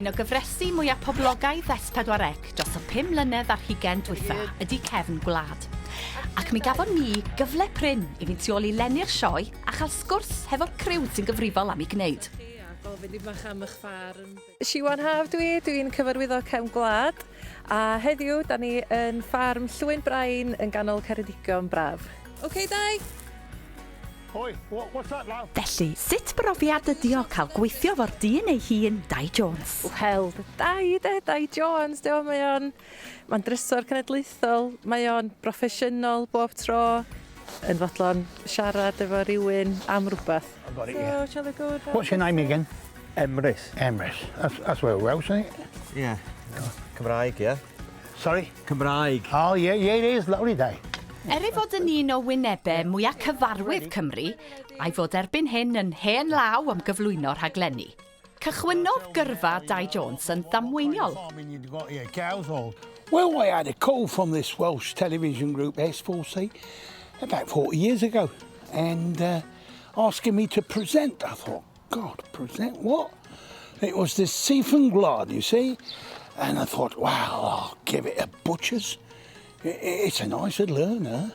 Un o gyfresu mwyaf poblogaidd S4C dros y 5 mlynedd ar 20 dwytha ydy Cefn Gwlad. Ac mi gafon ni gyfle prin i fynd tu ôl i lenni'r sioe a chael sgwrs hefo'r criw sy'n gyfrifol am ei gwneud. Gofyn i bach am eich ffarm. Siwan Haf dwi'n cyfarwyddo Cefn Gwlad a heddiw da ni yn ffarm Llwyn Brain yn ganol Ceredigion braf. OK, Dai? Oi, what's that, love? Felly, sut brofiad ydi o cael gweithio fo'r dyn ei hun, Dai Jones? Wel, Dai Jones, mae'n drysor cenedlaethol, mae o'n broffesiynol bob tro, yn fodlon siarad efo rywun am rhywbeth. I've got it, yeah. Shall I go down? What's your name again? Emrys. Emrys. That's well Welsh, isn't it? Yeah. Cymraeg, yeah. Sorry? Cymraeg. Oh, yeah, it is. Lovely day. Fod yn un o wynebau mwyaf cyfarwydd Cymru, a'i fod erbyn hyn yn hen law am gyflwyno rhaglenni. Cychwynodd gyrfa Dai Jones yn ddamweiniol. Well, I had a call from this Welsh television group, S4C, about 40 years ago, and asking me to present. I thought, God, present what? It was this Cyfres Gwlad, you see, and I thought, wow, I'll give it a butcher's. It's a nice little earner.